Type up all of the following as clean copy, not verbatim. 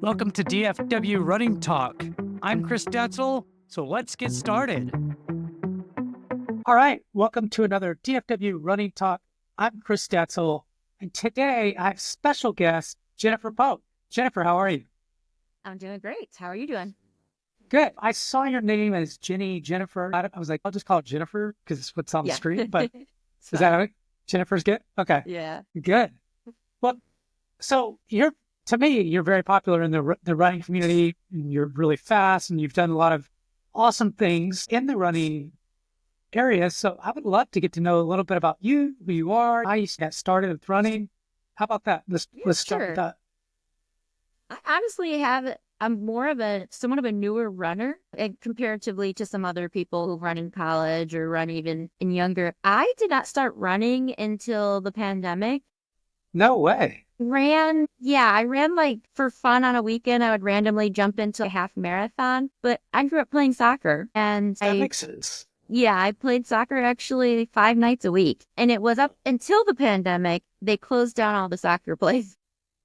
Welcome to DFW Running Talk. I'm Chris Detzel, so let's get started. All right, welcome to another DFW Running Talk. I'm Chris Detzel, and today I have special guest, Jennifer Pope. Jennifer, how are you? I'm doing great. How are you doing? Good. I saw your name as Jennifer. I was like, I'll just call it Jennifer because it's what's on the screen, but It's is that fine. right? Jennifer's good? Okay, Yeah. good. Well, so to me, you're very popular in the running community, and you're really fast, and you've done a lot of awesome things in the running area. So I would love to get to know a little bit about you, who you are, how you got started with running. How about that? Let's start with Sure. that. I honestly I'm more of somewhat of a newer runner and comparatively to some other people who run in college or run even in younger. I did not start running until the pandemic. No way. I ran like for fun on a weekend. I would randomly jump into a half marathon, but I grew up playing soccer and That makes sense. I played soccer actually 5 nights a week. And it was up until the pandemic, they closed down all the soccer places.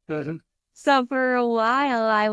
Mhm. So for a while, I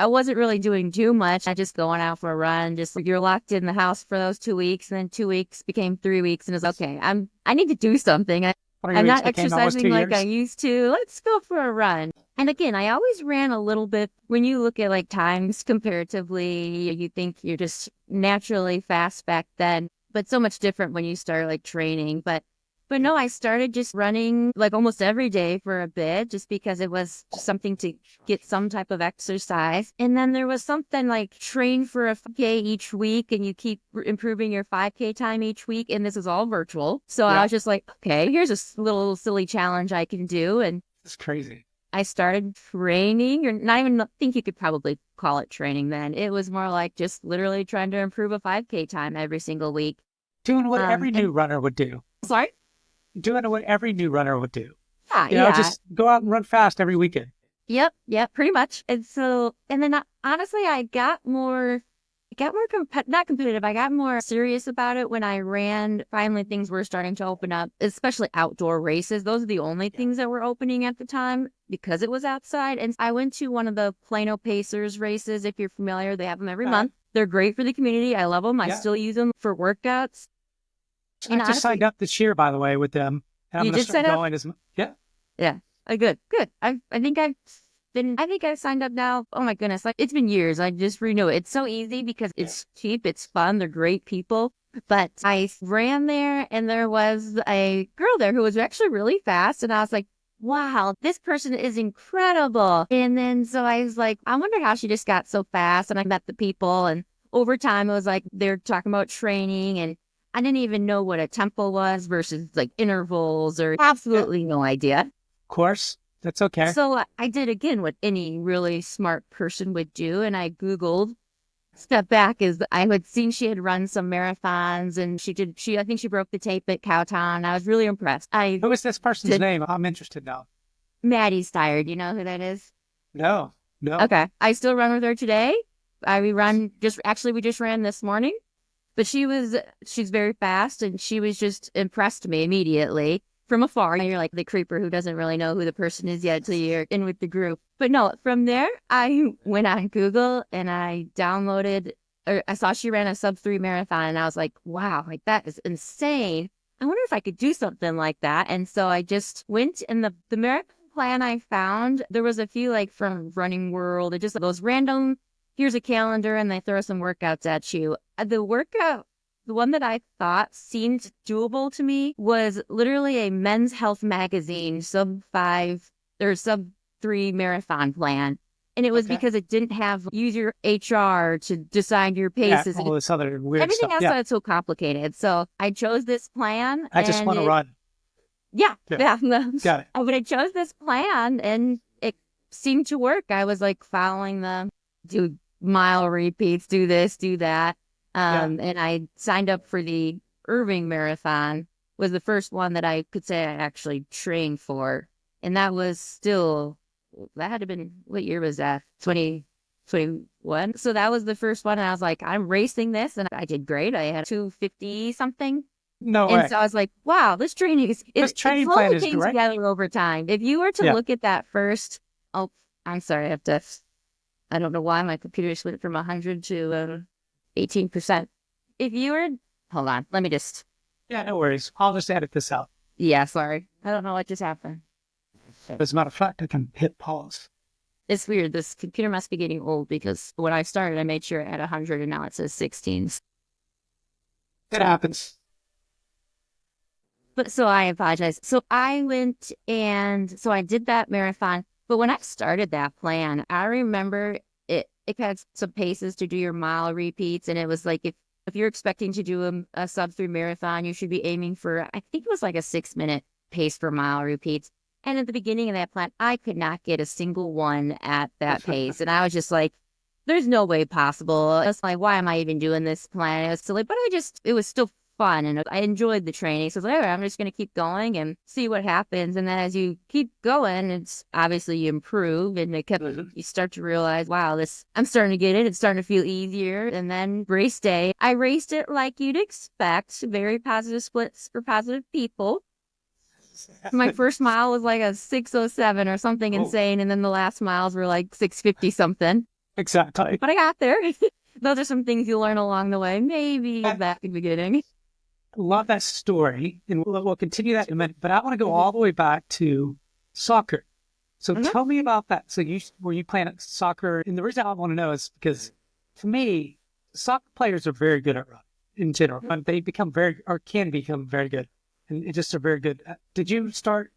wasn't really doing too much. I just going out for a run. Just you're locked in the house for those 2 weeks, and then 2 weeks became 3 weeks, and it's okay. I need to do something. I'm 3 weeks not became almost exercising 2 like I years. used to. Let's go for a run. And again, I always ran a little bit. When you look at like times comparatively, you think you're just naturally fast back then, but so much different when you start like training. But no, I started just running like almost every day for a bit just because it was just something to get some type of exercise. And then there was something like train for a 5K each week and you keep improving your 5K time each week. And this is all virtual. So I Yeah, was just like, okay, here's a little silly challenge I can do. And it's crazy. I started training, or not even think you could probably call it training then. It was more like just literally trying to improve a 5K time every single week. Doing what every new And runner would do. sorry? Doing what every new runner would do. Yeah. Just go out and run fast every weekend. Yep, pretty much. And then honestly, not competitive. I got more serious about it when I ran. Finally, things were starting to open up, especially outdoor races. Those are the only things that were opening at the time because it was outside. And I went to one of the Plano Pacers races. If you're familiar, they have them every month. They're great for the community. I love them. I still use them for workouts. I just signed up this year, by the way, with them. And I'm You going to did start set up? going yeah. Yeah. Good. I think I've signed up now. Oh my goodness. Like it's been years. I just renew it. It's so easy because it's cheap. It's fun. They're great people. But I ran there and there was a girl there who was actually really fast. And I was like, wow, this person is incredible. And then so I was like, I wonder how she just got so fast. And I met the people and over time it was like they're talking about training and I didn't even know what a tempo was versus like intervals or absolutely no idea. Of course. That's okay. So I did again what any really smart person would do. And I Googled step back is I had seen she had run some marathons and I think she broke the tape at Cowtown. I was really impressed. Who is this person's name? I'm interested now. Maddie Steyer. Do you know who that is? No. Okay. I still run with her today. We just ran this morning. But she's very fast and she was just impressed me immediately from afar. You're like the creeper who doesn't really know who the person is yet till you're in with the group. But no, from there, I went on Google and I I saw she ran a sub-3 marathon and I was like, wow, like that is insane. I wonder if I could do something like that. And so I just went and the marathon plan I found, there was a few like from Running World, it just those random here's a calendar and they throw some workouts at you. The one that I thought seemed doable to me was literally a Men's Health magazine sub-3 marathon plan. And it was because it didn't use your HR to decide your paces. Yeah, all this other weird Everything stuff. else was so complicated. So I chose this plan. I just want to run. Yeah. Got it. But I chose this plan and it seemed to work. I was like following do mile repeats, do this, do that. And I signed up for the Irving Marathon, was the first one that I could say I actually trained for. And that had to been, what year was that? 2021. So that was the first one. And I was like, I'm racing this. And I did great. I had 250 something. No way. And so I was like, wow, this training plan is came great. together over time. If you were to look at that first, oh, I'm sorry, I have to I don't know why my computer just went from 100 to 18%. If you were, hold on, let me just. Yeah, no worries. I'll just edit this out. Yeah, sorry. I don't know what just happened. As a matter of fact, I can hit pause. It's weird. This computer must be getting old because when I started, I made sure it had 100 and now it says 16. It happens. But so I apologize. So I went and so I did that marathon. But when I started that plan, I remember it had some paces to do your mile repeats. And it was like if you're expecting to do a sub-3 marathon, you should be aiming for, I think it was like a 6-minute pace per mile repeats. And at the beginning of that plan, I could not get a single one at that pace. And I was just like, there's no way possible. I was like, why am I even doing this plan? It was silly, but it was still fun. And I enjoyed the training. So I was like, all right, I'm just going to keep going and see what happens. And then as you keep going, it's obviously you improve and you start to realize, wow, I'm starting to get it. It's starting to feel easier. And then race day, I raced it like you'd expect. Very positive splits for positive people. My first mile was like a 6:07 or something insane. And then the last miles were like 6:50 something. Exactly. But I got there. Those are some things you learn along the way. Maybe back in the beginning. Love that story. And we'll continue that in a minute. But I want to go all the way back to soccer. So tell me about that. So were you playing soccer? And the reason I want to know is because to me, soccer players are very good at running in general. They become can become very good. And just are very good. Did you start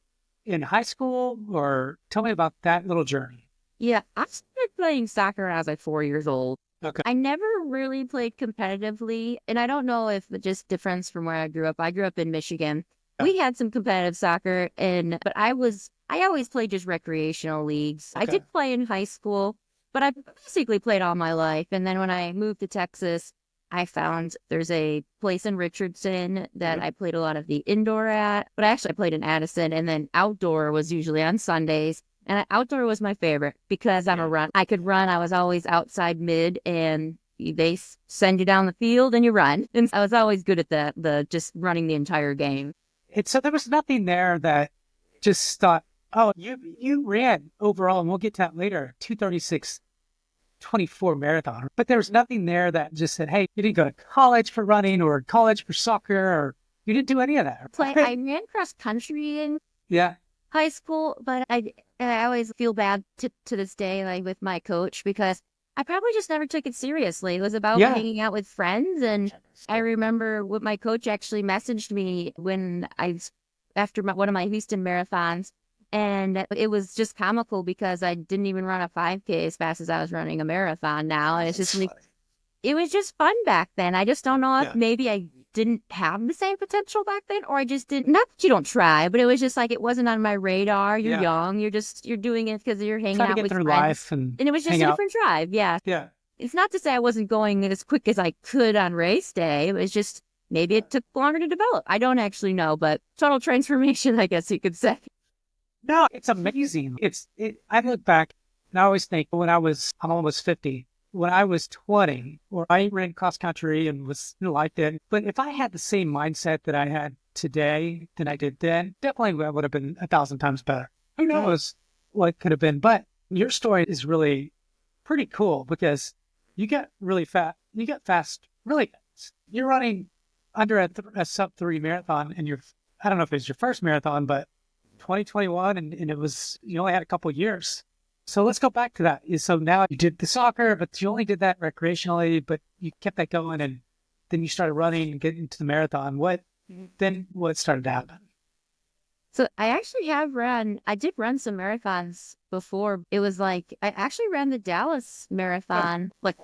in high school or tell me about that little journey? Yeah, I started playing soccer when I was like 4 years old. Okay. I never really played competitively. And I don't know if it just difference from where I grew up. I grew up in Michigan. Yeah. We had some competitive soccer, but I always played just recreational leagues. Okay. I did play in high school, but I basically played all my life. And then when I moved to Texas, I found there's a place in Richardson that I played a lot of the indoor at, but I played in Addison, and then outdoor was usually on Sundays. And outdoor was my favorite because I'm a run. I could run. I was always outside mid, and they send you down the field and you run. And I was always good at the just running the entire game. So there was nothing there that just thought, oh, you ran overall, and we'll get to that later, 2:36.24 marathon. But there was nothing there that just said, hey, you didn't go to college for running or college for soccer, or you didn't do any of that. I ran cross country in high school, but I always feel bad to this day, like with my coach, because I probably just never took it seriously. It was about hanging out with friends. And I remember what my coach actually messaged me when after one of my Houston marathons. And it was just comical because I didn't even run a 5K as fast as I was running a marathon now. And it's just like, it was just fun back then. I just don't know if maybe I didn't have the same potential back then, or I just didn't. Not that you don't try, but it was just like it wasn't on my radar. You're young. You're doing it because you're hanging out with friends. Life and it was just a different drive. Yeah. Yeah. It's not to say I wasn't going as quick as I could on race day. It was just maybe it took longer to develop. I don't actually know, but total transformation, I guess you could say. No, it's amazing. I look back and I always think I'm almost 50. When I was 20, or I ran cross country and was like that. But if I had the same mindset that I had today than I did then, definitely I would have been 1,000 times better. Who knows what could have been? But your story is really pretty cool because you got really fast. You got fast really fast. You're running under a sub-3 marathon, and I don't know if it was your first marathon, but 2021, and it was, you only had a couple of years. So let's go back to that. So now you did the soccer, but you only did that recreationally, but you kept that going, and then you started running and getting into the marathon. What started to happen? So I did run some marathons before. It was like, I actually ran the Dallas Marathon like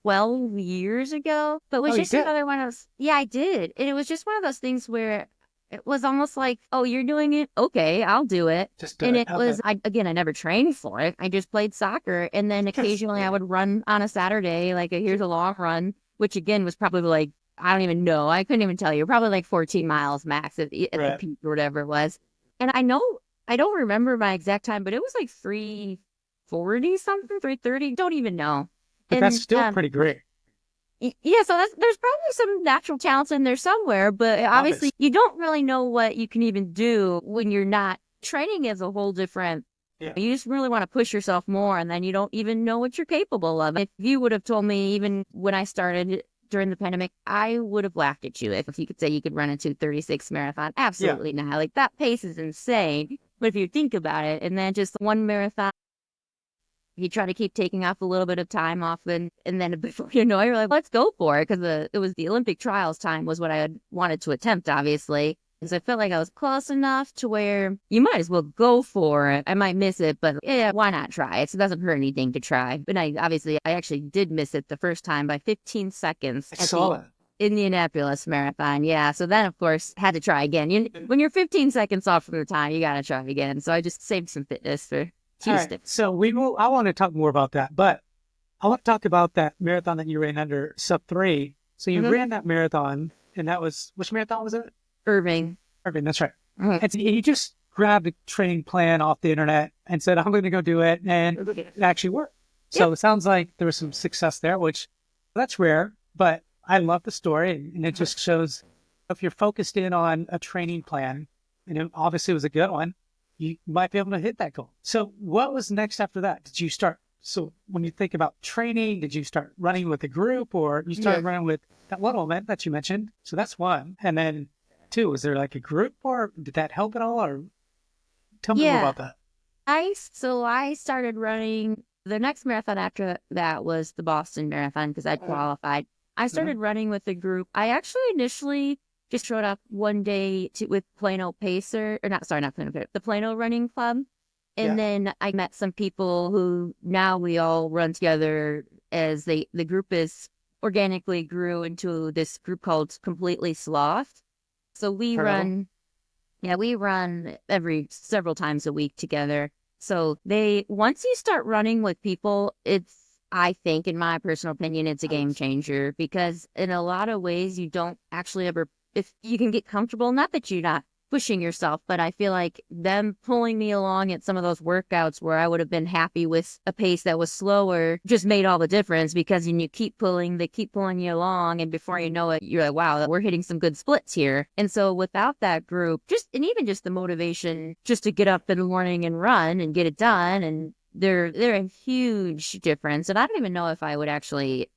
12 years ago, but it was just another one of those. Yeah, I did. And it was just one of those things where it was almost like, oh, you're doing it? Okay, I'll do it. I never trained for it. I just played soccer. And then occasionally I would run on a Saturday, like here's a long run, which again was probably like, I don't even know. I couldn't even tell you. Probably like 14 miles max at the peak or whatever it was. And I don't remember my exact time, but it was like 3:40 something, 3:30. Don't even know. But that's still pretty great. Yeah, so there's probably some natural talents in there somewhere, but obviously you don't really know what you can even do when you're not training. Is a whole different Yeah. You just really want to push yourself more, and then you don't even know what you're capable of. If you would have told me, even when I started during the pandemic, I would have laughed at you if you could say you could run a 2:36 marathon. Yeah. Absolutely not. Like, that pace is insane. But if you think about it, and then just one marathon, you try to keep taking off a little bit of time off, and then before you know it, you're like, let's go for it. Because it was the Olympic trials time was what I had wanted to attempt, obviously. Because I felt like I was close enough to where you might as well go for it. I might miss it, but yeah, why not try it? So it doesn't hurt anything to try. But I actually did miss it the first time by 15 seconds I at saw the that. Indianapolis Marathon. Yeah. So then, of course, had to try again. When you're 15 seconds off from the time, you got to try again. So I just saved some fitness for All right. Houston. So I want to talk more about that, but I want to talk about that marathon that you ran under sub 3. So you Mhm. ran that marathon, and that was, which marathon was it? Irving. Irving, that's right. Mhm. And so you just grabbed a training plan off the internet and said, I'm going to go do it. And it actually worked. So it sounds like there was some success there, which that's rare, but I love the story. And it just shows if you're focused in on a training plan, and it obviously was a good one, you might be able to hit that goal. So what was next after that? Did you start? So when you think about training, did you start running with a group, or you started running with that one event that you mentioned? So that's one. And then two, was there like a group, or did that help at all? Or tell me more Yeah. about that. I started running. The next marathon after that was the Boston Marathon because I'd qualified. I started running with a group. I actually initially just showed up one day with Plano Pacer, or not, sorry, not Plano Pacer, the Plano Running Club. Yeah. And then I met some people who now we all run together as the group is organically grew into this group called Completely Sloth. So we Heard of them? run, yeah, we run several times a week together. So once you start running with people, I think, in my personal opinion, it's a game changer because in a lot of ways you don't actually ever, if you can get comfortable, not that you're not pushing yourself, but I feel like them pulling me along at some of those workouts where I would have been happy with a pace that was slower just made all the difference because when you keep pulling, they keep pulling you along. And before you know it, you're like, wow, we're hitting some good splits here. And so without that group, even just the motivation just to get up in the morning and run and get it done. And they're a huge difference. And I don't even know if I would actually,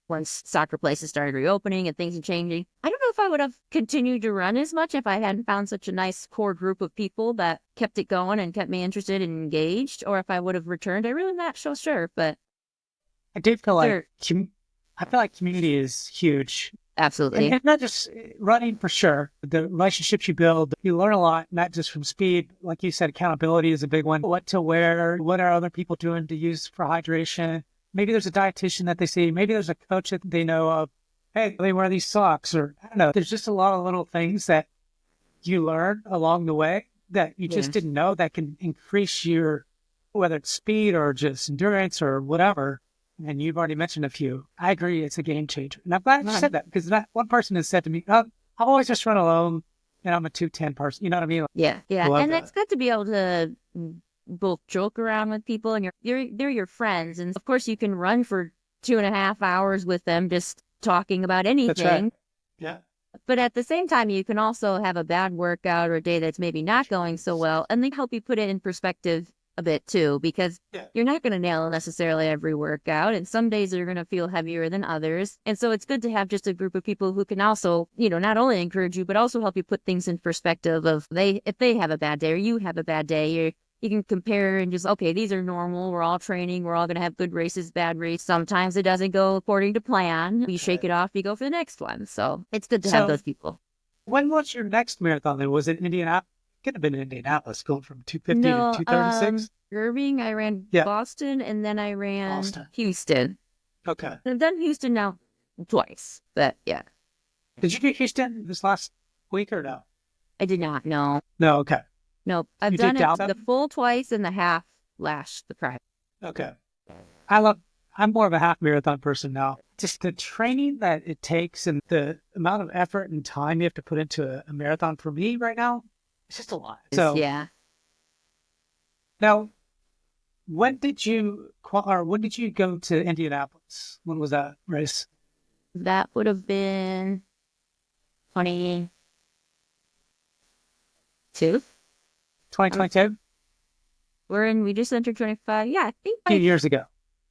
once soccer places started reopening and things are changing, I don't know if I would have continued to run as much if I hadn't found such a nice core group of people that kept it going and kept me interested and engaged, or if I would have returned. I'm really not so sure, but I did feel like sure, I feel like community is huge, absolutely. and not just running for sure. The relationships you build, you learn a lot, not just from speed. Like you said, accountability is a big one. What to wear, what are other people doing to use for hydration? Maybe there's a dietitian that they see. Maybe there's a coach that they know of. Hey, they wear these socks, or I don't know. There's just a lot of little things that you learn along the way that you just didn't know that can increase your, whether it's speed or just endurance or whatever. And you've already mentioned a few. I agree, it's a game changer. And I'm glad you said that because that one person has said to me, oh, I've always just run alone and I'm a 210 person. You know what I mean? Yeah. I love And that. it's good to be able to both joke around with people and they're your friends. And of course you can run for 2.5 hours with them just talking about That's right. anything. Yeah. But at the same time, you can also have a bad workout or a day that's maybe not going so well, and they help you put it in perspective a bit too, because you're not going to nail necessarily every workout, and some days are going to feel heavier than others. And so it's good to have just a group of people who can also, not only encourage you, but also help you put things in perspective of if they have a bad day or you have a bad day, you can compare and just, okay, these are normal. We're all training. We're all going to have good races, bad races. Sometimes it doesn't go according to plan. You shake it off, you go for the next one. So it's good to have those people. When was your next marathon then? Was it Indianapolis? Could have been Indianapolis, going from 250 to No, 236? Irving, I ran Yeah. Boston, and then I ran Boston. Houston. Okay. I've done Houston now twice, but yeah, Did you do Houston this last week or no? I did not know. No, okay. Nope, I've You done did it Dallas? the full twice and the half the prior. Okay. I'm more of a half marathon person now. Just the training that it takes and the amount of effort and time you have to put into a marathon for me right now, it's just a lot. So Yeah, now, when did you go to Indianapolis? When was that race? that would have been 22. 2022? we just entered 25. Yeah, I think A few years ago.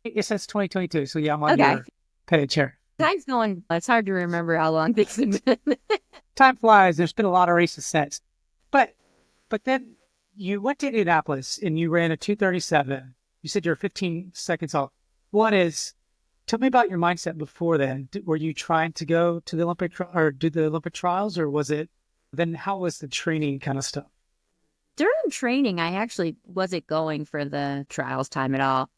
It says 2022. So yeah, I'm on okay. your page here. Time's going, it's hard to remember how long things have been. Time flies. There's been a lot of races since. But then you went to Indianapolis and you ran a 2:37. You said you're 15 seconds off. Tell me about your mindset before then. Were you trying to go to the or do the Olympic trials, or then how was the training kind of stuff? During training, I actually wasn't going for the trials time at all.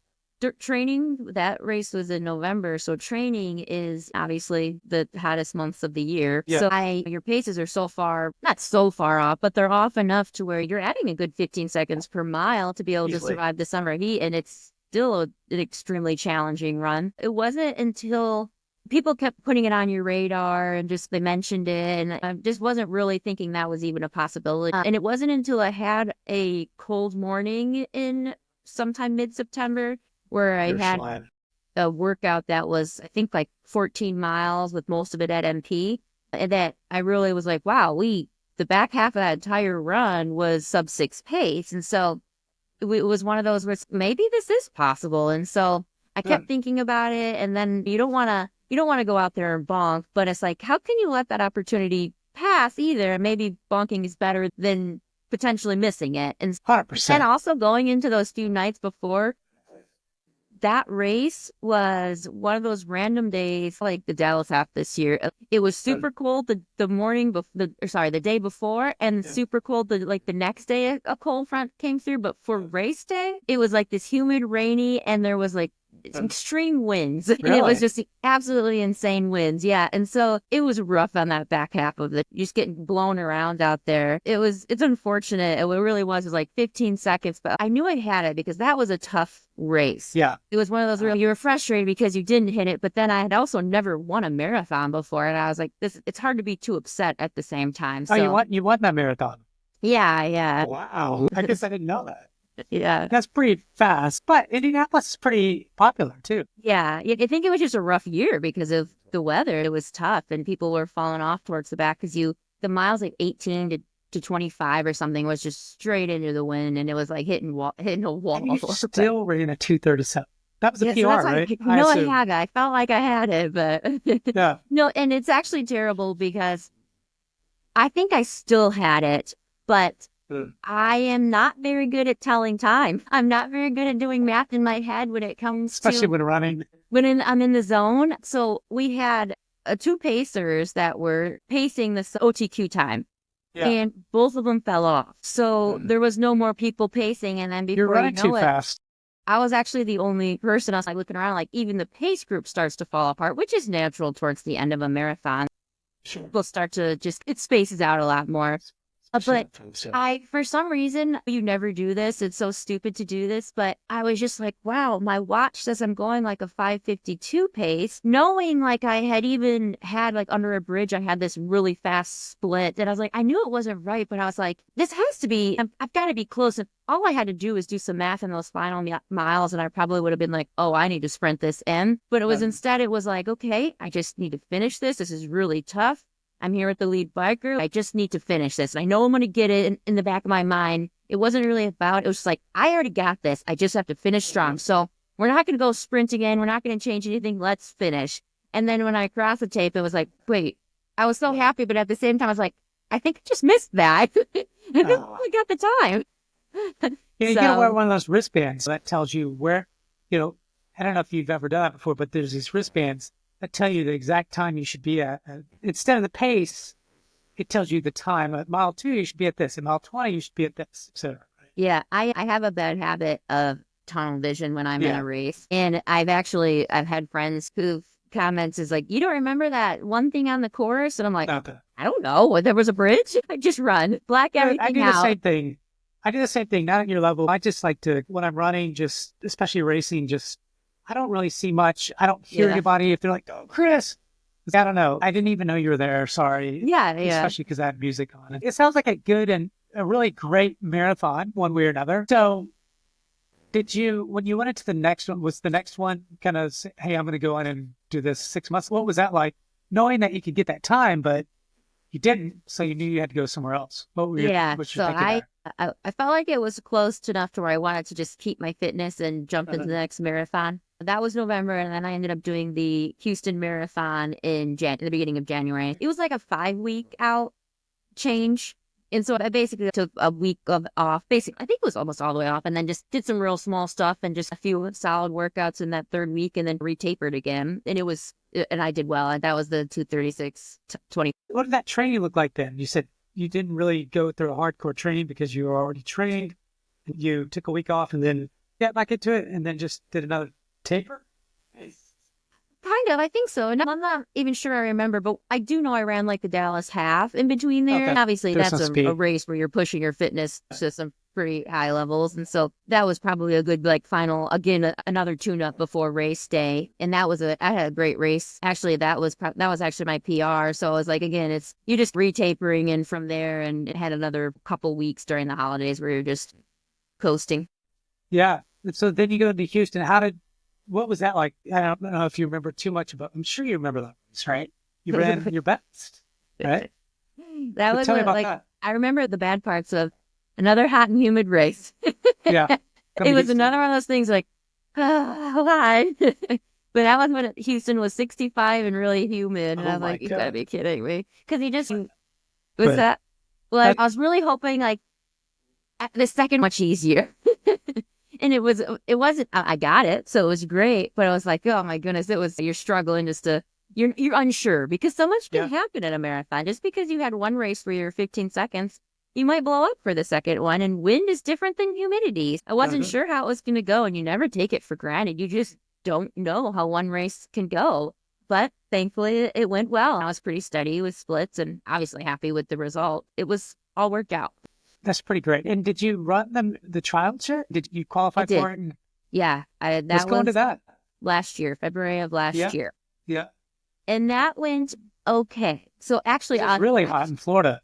Training, that race was in November, so training is obviously the hottest months of the year. Yeah. So your paces are not so far off, but they're off enough to where you're adding a good 15 seconds per mile to be able to survive the summer heat, and it's still an extremely challenging run. It wasn't until people kept putting it on your radar and they mentioned it, and I just wasn't really thinking that was even a possibility. And it wasn't until I had a cold morning in sometime mid-September where I had a workout that was, I think, like 14 miles with most of it at MP, and that I really was like, wow, the back half of that entire run was sub-6 pace. And so it was one of those where maybe this is possible. And so I kept thinking about it, and then you don't want to go out there and bonk, but it's like, how can you let that opportunity pass either? Maybe bonking is better than potentially missing it. And 100%. And also going into those few nights before, that race was one of those random days, like the Dallas half this year. It was super cold the day before, and super cold the next day a cold front came through. But for race day, it was like this humid, rainy, and there was like extreme winds. Really? And it was just absolutely insane winds. Yeah. And so it was rough on that back half of it. Just getting blown around out there. It's unfortunate. It really was. It was like 15 seconds, but I knew I had it because that was a tough race. Yeah. It was one of those where you were frustrated because you didn't hit it, but then I had also never won a marathon before. And I was like, it's hard to be too upset at the same time. So, you won that marathon. Yeah. Wow. I guess I didn't know that. Yeah. That's pretty fast, but Indianapolis is pretty popular too. Yeah. I think it was just a rough year because of the weather. It was tough and people were falling off towards the back because the miles like 18 to 25 or something was just straight into the wind, and it was like hitting a wall. And you still ran a 2:37. That was a PR, right? I had it. I felt like I had it, but yeah. No, and it's actually terrible because I think I still had it, but I am not very good at telling time. I'm not very good at doing math in my head when it comes especially when running. I'm in the zone. So we had two pacers that were pacing this OTQ time. Yeah. And both of them fell off. So there was no more people pacing. And then before you're running too fast. I was actually the only person. I was like looking around, like even the pace group starts to fall apart, which is natural towards the end of a marathon. Sure. People start to it spaces out a lot more. But for some reason, you never do this. It's so stupid to do this. But I was just like, wow, my watch says I'm going like a 5:52 pace, knowing like I had even had like under a bridge, I had this really fast split. And I was like, I knew it wasn't right, but I was like, this has to be, I've got to be close. And all I had to do was do some math in those final miles. And I probably would have been like, oh, I need to sprint this in. But it was instead, it was like, okay, I just need to finish this. This is really tough. I'm here with the lead biker. I just need to finish this. And I know I'm going to get it in the back of my mind. It wasn't really about, it was just like, I already got this. I just have to finish strong. So we're not going to go sprint again. We're not going to change anything. Let's finish. And then when I crossed the tape, it was like, wait, I was so happy. But at the same time, I was like, I think I just missed that. I got the time. You gotta wear one of those wristbands that tells you where, I don't know if you've ever done it before, but there's these wristbands that tell you the exact time you should be at. Instead of the pace, it tells you the time. At mile 2, you should be at this. At mile 20, you should be at this, etc. Yeah, I have a bad habit of tunnel vision when I'm in a race. And I've had friends who've comments like, you don't remember that one thing on the course? And I'm like, I don't know. There was a bridge? I just run. Black everything out. I do the same thing. I do the same thing, not at your level. I just like to, when I'm running, just, especially racing, I don't really see much. I don't hear anybody if they're like, oh, Chris. I don't know. I didn't even know you were there. Sorry. Yeah. Especially because I had music on it. It sounds like a good and a really great marathon, one way or another. So when you went into the next one, was the next one kind of, hey, I'm going to go in and do this 6 months? What was that like? Knowing that you could get that time, but you didn't, so you knew you had to go somewhere else. What were you thinking there? I felt like it was close enough to where I wanted to just keep my fitness and jump into the next marathon. That was November, and then I ended up doing the Houston Marathon in the beginning of January. It was like a 5-week out change. And so I basically took a week off. Basically, I think it was almost all the way off, and then just did some real small stuff and just a few solid workouts in that third week, and then retapered again. And I did well. And that was the 2:36:20. What did that training look like then? You said you didn't really go through a hardcore training because you were already trained. You took a week off and then got back into it and then just did another taper? Kind of, I think so. And I'm not even sure I remember, but I do know I ran like the Dallas half in between there. Okay. And obviously, There's that's some a speed. race where you're pushing your fitness to some pretty high levels. And so that was probably a good, like, final, again, another tune up before race day. And I had a great race. Actually, that was actually my PR. So I was like, again, you're just retapering in from there, and it had another couple weeks during the holidays where you're just coasting. Yeah. So then you go to Houston. What was that like? I don't know if you remember too much about. I'm sure you remember that race, right? You ran your best, right? That was Tell me about that. I remember the bad parts of another hot and humid race. Yeah. It was another one of those things like, oh, why? But that was when Houston was 65 and really humid. And I was like, you gotta be kidding me. Because that? Well, I was really hoping like the second much easier. And it wasn't, I got it. So it was great. But I was like, oh my goodness, you're struggling you're unsure because so much can happen in a marathon. Just because you had one race where you're 15 seconds, you might blow up for the second one. And wind is different than humidity. I wasn't sure how it was going to go. And you never take it for granted. You just don't know how one race can go. But thankfully it went well. I was pretty steady with splits and obviously happy with the result. It was all worked out. That's pretty great. And did you run the trials here? Did you qualify for it? Yeah. Let's go into that. Last year, February of last year. Yeah. And that went okay. So actually, it was really hot in Florida.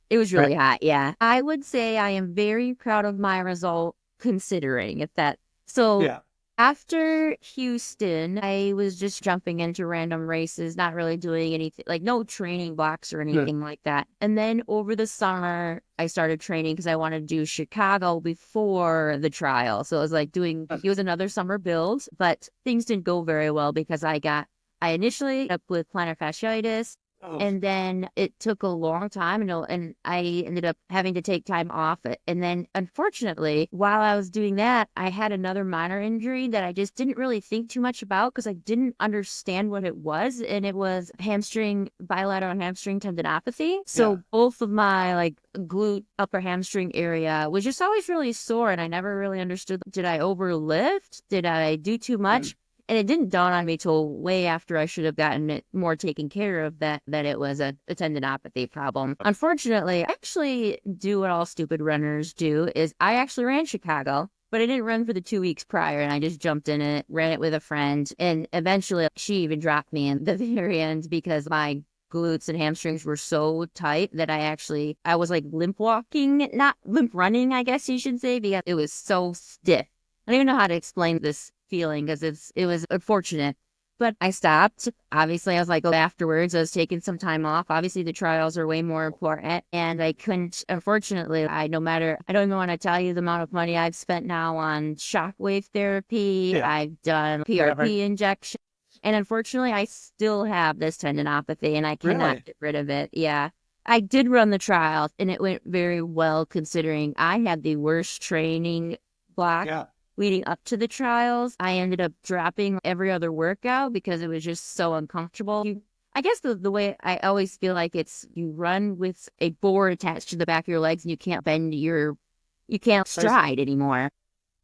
It was really hot, yeah. I would say I am very proud of my result considering if that. So after Houston, I was just jumping into random races, not really doing anything, like no training blocks or anything like that. And then over the summer, I started training because I wanted to do Chicago before the trial. So it was like it was another summer build, but things didn't go very well because I initially ended up with plantar fasciitis. And then it took a long time, and I ended up having to take time off it. And then, unfortunately, while I was doing that, I had another minor injury that I just didn't really think too much about because I didn't understand what it was. And it was bilateral hamstring tendinopathy. So both of my like glute upper hamstring area was just always really sore. And I never really understood, did I overlift? Did I do too much? And it didn't dawn on me till way after I should have gotten it more taken care of that it was a tendinopathy problem. Unfortunately, I actually do what all stupid runners do is I actually ran Chicago, but I didn't run for the 2 weeks prior and I just jumped in it, ran it with a friend. And eventually she even dropped me in the very end because my glutes and hamstrings were so tight that I was like limp walking, not limp running, I guess you should say, because it was so stiff. I don't even know how to explain this feeling because it was unfortunate, but I stopped. Obviously, I was like, afterwards, I was taking some time off. Obviously, the trials are way more important, and I couldn't, unfortunately, I don't even want to tell you the amount of money I've spent now on shockwave therapy. I've done PRP injection, and unfortunately, I still have this tendinopathy, and I cannot get rid of it. Yeah. I did run the trials, and it went very well considering I had the worst training block. Leading up to the trials, I ended up dropping every other workout because it was just so uncomfortable. I guess the way I always feel like you run with a board attached to the back of your legs and you can't you can't stride anymore.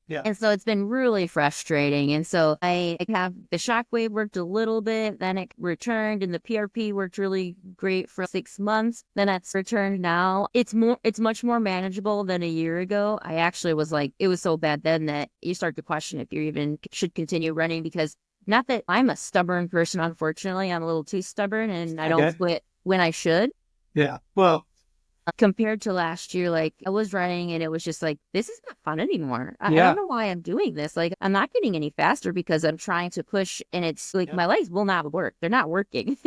Yeah. And so it's been really frustrating. And so I have the shockwave worked a little bit, then it returned, and the PRP worked really great for 6 months. Then it's returned now. It's much more manageable than a year ago. I actually was like, it was so bad then that you start to question if you even should continue running because not that I'm a stubborn person, unfortunately. I'm a little too stubborn and I don't quit when I should. Yeah. Well, compared to last year, like I was running and it was just like, this is not fun anymore. I don't know why I'm doing this. Like I'm not getting any faster because I'm trying to push and it's like my legs will not work. They're not working.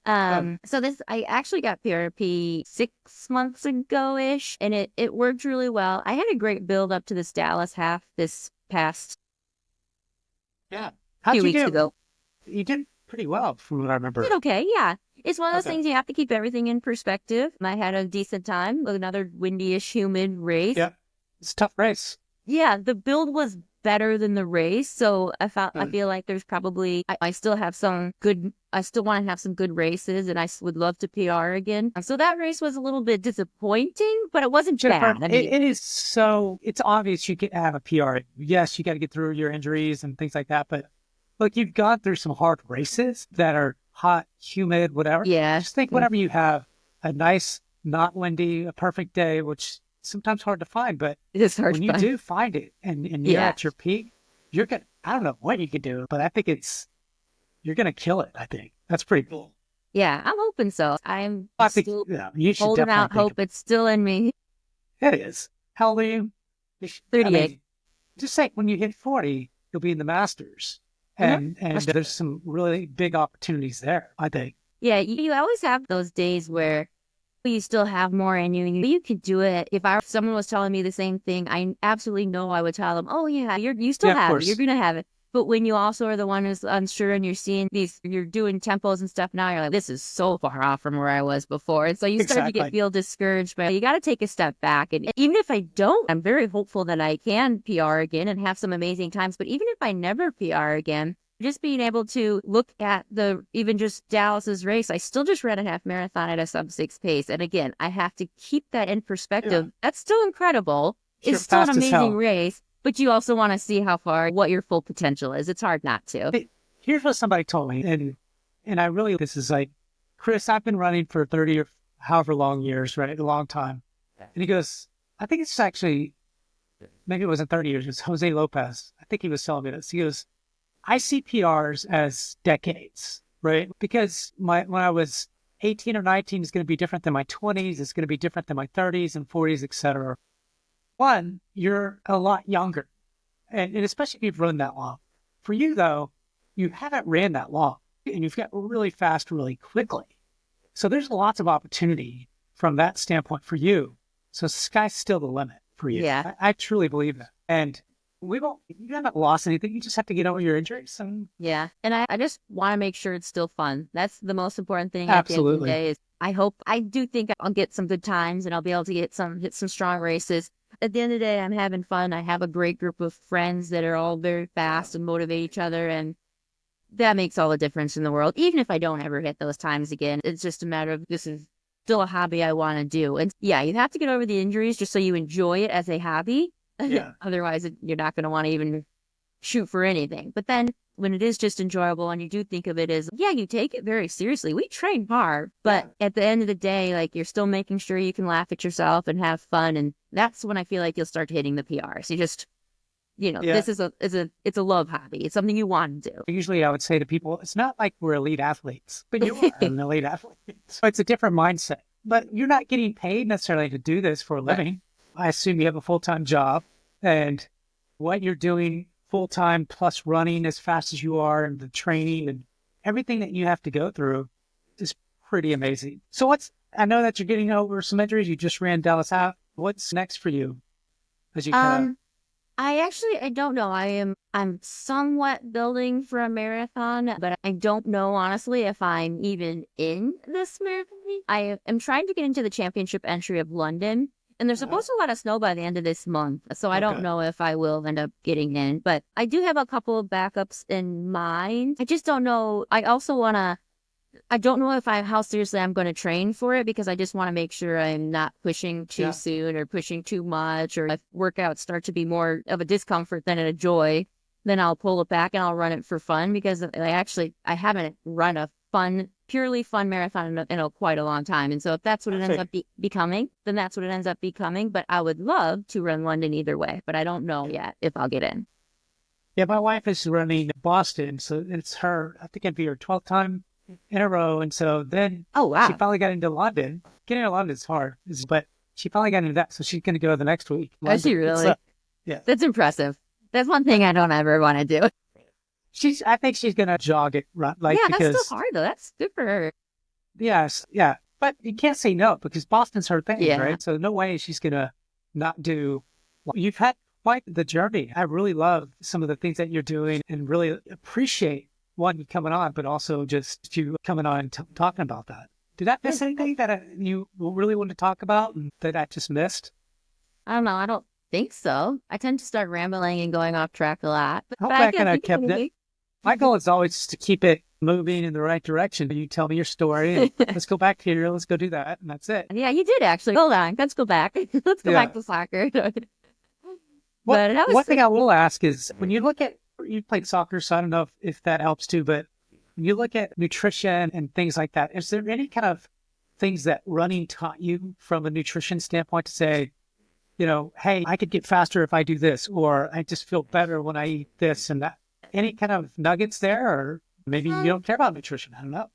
So I actually got PRP 6 months ago-ish, and it worked really well. I had a great build up to this Dallas half this past Yeah. How'd few you weeks do? ago. You did pretty well from what I remember. Did okay, yeah. It's one of those Okay. things you have to keep everything in perspective. I had a decent time, another windy-ish, humid race. Yeah. It's a tough race. Yeah, the build was better than the race, so I Mm. feel like there's probably I still have some good. I still want to have some good races, and would love to PR again. So that race was a little bit disappointing, but it wasn't Jennifer, bad. I mean, it's obvious you can have a PR. Yes, you got to get through your injuries and things like that, but look, you've gone through some hard races that are hot, humid, whatever. yeah, Just think whenever you have a nice, not windy, a perfect day, which sometimes hard to find, but it is hard when to you find. do find it and you're Yeah, at your peak, you're gonna, I don't know what you could do, but I think you're gonna kill it. I think that's pretty cool. yeah, I'm hoping so. I'm I think, still yeah, you should holding definitely out hope. It's still in me. it is. How old are you? I 38. mean, just say when you hit 40, you'll be in the Masters. And there's some really big opportunities there, I think. Yeah, you always have those days where you still have more in you. You could do it. If someone was telling me the same thing, I absolutely know I would tell them, "Oh yeah, you still Yeah, of have it. course. You're gonna have it." But when you also are the one who's unsure and you're seeing you're doing tempos and stuff now, you're like, "This is so far off from where I was before." And so you start to Exactly. feel discouraged. But you got to take a step back. And even if I don't, I'm very hopeful that I can PR again and have some amazing times. But even if I never PR again, just being able to look at even just Dallas's race, I still just ran a half marathon at a sub-6 pace. And again, I have to keep that in perspective. Yeah. That's still incredible. Sure, It's still an fast as amazing hell. race, but you also want to see what your full potential is. It's hard not to. Hey, here's what somebody told me, and I really, this is like, Chris, I've been running for 30 or however long years, right? A long time. And he goes, I think it's actually, maybe it wasn't 30 years, it was Jose Lopez. I think he was telling me this. He goes, I see PRs as decades, right? Because when I was 18 or 19 is going to be different than my 20s. It's going to be different than my 30s and 40s, et cetera. One, you're a lot younger, and especially if you've run that long. For you, though, you haven't ran that long, and you've got really fast really quickly. So there's lots of opportunity from that standpoint for you. So sky's still the limit for you. Yeah. I truly believe that. And you haven't lost anything. You just have to get over your injuries. And Yeah. And I just want to make sure it's still fun. That's the most important thing at the end of the absolutely. day is I do think I'll get some good times and I'll be able to hit some strong races. At the end of the day, I'm having fun. I have a great group of friends that are all very fast and motivate each other. And that makes all the difference in the world. Even if I don't ever hit those times again, it's just a matter of this is still a hobby I want to do. And yeah, you have to get over the injuries just so you enjoy it as a hobby. Yeah. Otherwise, you're not going to want to even shoot for anything. But then when it is just enjoyable and you do think of it as, yeah, you take it very seriously. We train hard, but at the end of the day, like you're still making sure you can laugh at yourself and have fun. And that's when I feel like you'll start hitting the PRs. You just, this is it's a love hobby. It's something you want to do. Usually I would say to people, it's not like we're elite athletes, but you are an elite athlete. So it's a different mindset. But you're not getting paid necessarily to do this for a living. I assume you have a full-time job, and what you're doing full-time plus running as fast as you are and the training and everything that you have to go through is pretty amazing. So I know that you're getting over some injuries. You just ran Dallas out. What's next for you? As you I don't know. I'm somewhat building for a marathon, but I don't know honestly if I'm even in this marathon. I am trying to get into the championship entry of London, and they're supposed to let us know by the end of this month. So I don't know if I will end up getting in, but I do have a couple of backups in mind. I just don't know. I don't know how seriously I'm going to train for it because I just want to make sure I'm not pushing too soon or pushing too much, or if workouts start to be more of a discomfort than a joy, then I'll pull it back and I'll run it for fun because I haven't run a purely fun marathon in quite a long time. And so if that's what it ends up becoming, then that's what it ends up becoming. But I would love to run London either way, but I don't know yet if I'll get in. Yeah, my wife is running Boston, so it's I think it'd be her 12th time in a row. And so then she finally got into London. Getting to London is hard, but she finally got into that. So she's going to go the next week. Is she really? Yeah. That's impressive. That's one thing I don't ever want to do. I think she's going to jog it, because that's still hard though. That's good for her. Yes, yeah. But you can't say no because Boston's her thing, Yeah. right? So no way she's gonna not do. You've had quite the journey. I really love some of the things that you're doing and really appreciate one you coming on, but also just you coming on and talking about that. Did I miss anything that you really want to talk about and that I just missed? I don't know. I don't think so. I tend to start rambling and going off track a lot, but Hopefully I I kind can't of think of kept it. anything. My goal is always just to keep it moving in the right direction. You tell me your story and let's go back here. Let's go do that. And that's it. Yeah, you did actually. Hold on. Let's go back. Let's go Yeah. back to soccer. What But that one was thing I will ask is when you look at you played soccer, so I don't know if that helps too, but when you look at nutrition and things like that, is there any kind of things that running taught you from a nutrition standpoint to say, hey, I could get faster if I do this, or I just feel better when I eat this and that? Any kind of nuggets there, or maybe you don't care about nutrition? I don't know.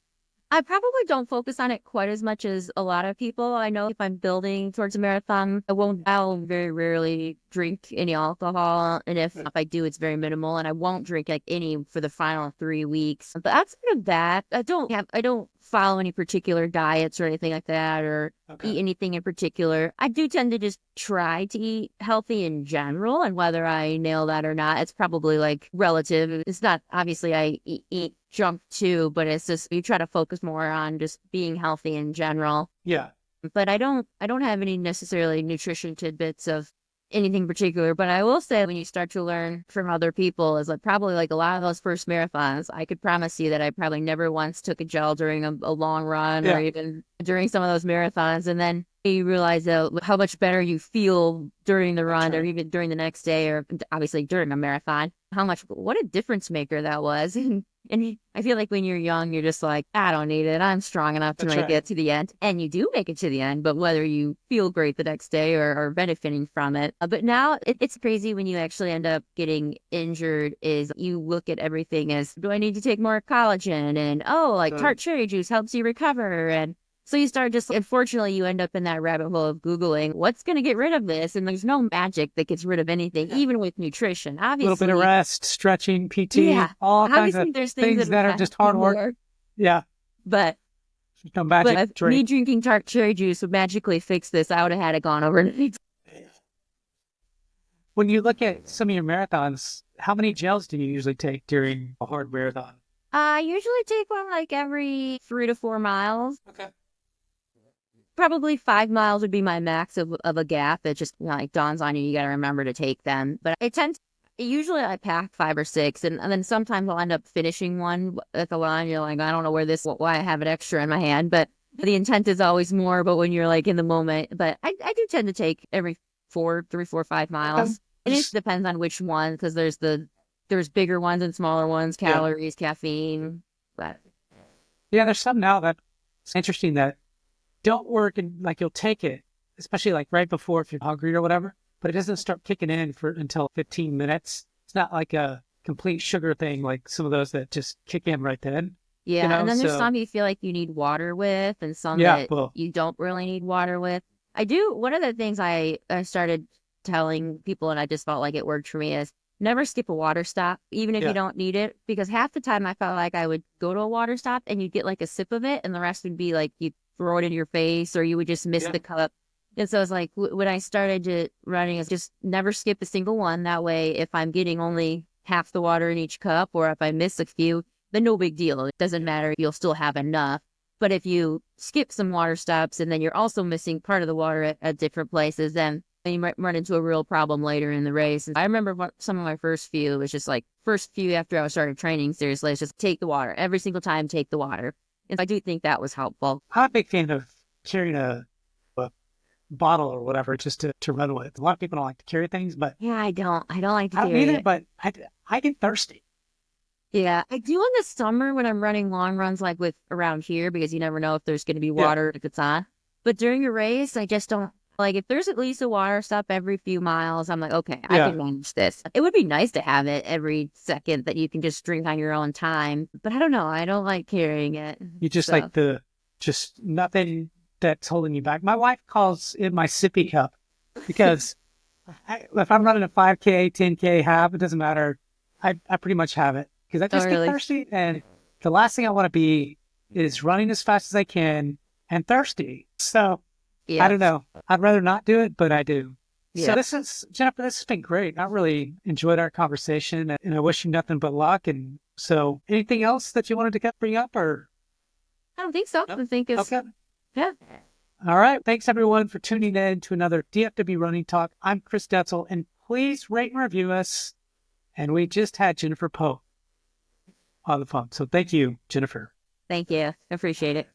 I probably don't focus on it quite as much as a lot of people. I know if I'm building towards a marathon, I'll very rarely drink any alcohol. And if I do, it's very minimal. And I won't drink like any for the final 3 weeks. But outside of that, I don't follow any particular diets or anything like that or eat anything in particular. I do tend to just try to eat healthy in general. And whether I nail that or not, it's probably like relative. It's not obviously I eat junk too, but it's just you try to focus more on just being healthy in general. Yeah. But I don't have any necessarily nutrition tidbits of anything particular. But I will say when you start to learn from other people is like probably like a lot of those first marathons, I could promise you that I probably never once took a gel during a long run or even during some of those marathons. And then you realize how much better you feel during the run or even during the next day or obviously during a marathon, what a difference maker that was. And I feel like when you're young, you're just like, I don't need it. I'm strong enough to make it to the end. And you do make it to the end, but whether you feel great the next day or benefiting from it. But now it's crazy when you actually end up getting injured is you look at everything as, do I need to take more collagen? And tart cherry juice helps you recover. And so you start just, unfortunately, you end up in that rabbit hole of Googling what's going to get rid of this. And there's no magic that gets rid of anything, even with nutrition. Obviously, a little bit of rest, stretching, PT, all kinds of there's things that are just hard work. Yeah. But no magic if drink. me drinking tart cherry juice would magically fix this, I would have had it gone overnight. When you look at some of your marathons, how many gels do you usually take during a hard marathon? I usually take one like every 3 to 4 miles. Okay. Probably 5 miles would be my max of a gap. It just like dawns on you. You got to remember to take them. But usually I pack 5 or 6 and then sometimes I'll end up finishing one at the line. You're like, I don't know why I have it extra in my hand, but the intent is always more. But when you're like in the moment, but I do tend to take every 3, 4, 5 miles. And it depends on which one. Cause there's bigger ones and smaller ones, calories, caffeine, but there's some now that's interesting that don't work and like you'll take it, especially like right before if you're hungry or whatever, but it doesn't start kicking in until 15 minutes. It's not like a complete sugar thing like some of those that just kick in right then. Yeah, and then there's some you feel like you need water with and some that you don't really need water with. One of the things I started telling people and I just felt like it worked for me is never skip a water stop, even if you don't need it, because half the time I felt like I would go to a water stop and you'd get like a sip of it and the rest would be like you throw it in your face or you would just miss the cup. And so it's like when I started running is just never skip a single one. That way, if I'm getting only half the water in each cup or if I miss a few, then no big deal. It doesn't matter. You'll still have enough. But if you skip some water stops and then you're also missing part of the water at different places, then you might run into a real problem later in the race. And I remember some of my first few was just like after I started training seriously, it's just take the water. Every single time, take the water. And I do think that was helpful. I'm a big fan of carrying a bottle or whatever just to run with. A lot of people don't like to carry things, but I don't like to carry I don't either, it. but I get thirsty. Yeah, I do in the summer when I'm running long runs like with around here because you never know if there's going to be water if it's on. But during a race, I just don't. Like, if there's at least a water stop every few miles, I'm like, okay, I can manage this. It would be nice to have it every second that you can just drink on your own time. But I don't know. I don't like carrying it. You just like just nothing that's holding you back. My wife calls it my sippy cup because if I'm running a 5K, 10K, half, it doesn't matter. I pretty much have it because I just get thirsty. And the last thing I want to be is running as fast as I can and thirsty. So Yeah. I don't know. I'd rather not do it, but I do. Yeah. So Jennifer, this has been great. I really enjoyed our conversation, and I wish you nothing but luck. And so anything else that you wanted to bring up, or? I don't think so. No? I think it's, Okay. yeah. All right. Thanks everyone for tuning in to another DFW Running Talk. I'm Chris Detzel, and please rate and review us. And we just had Jennifer Pope on the phone. So thank you, Jennifer. Thank you. Appreciate it.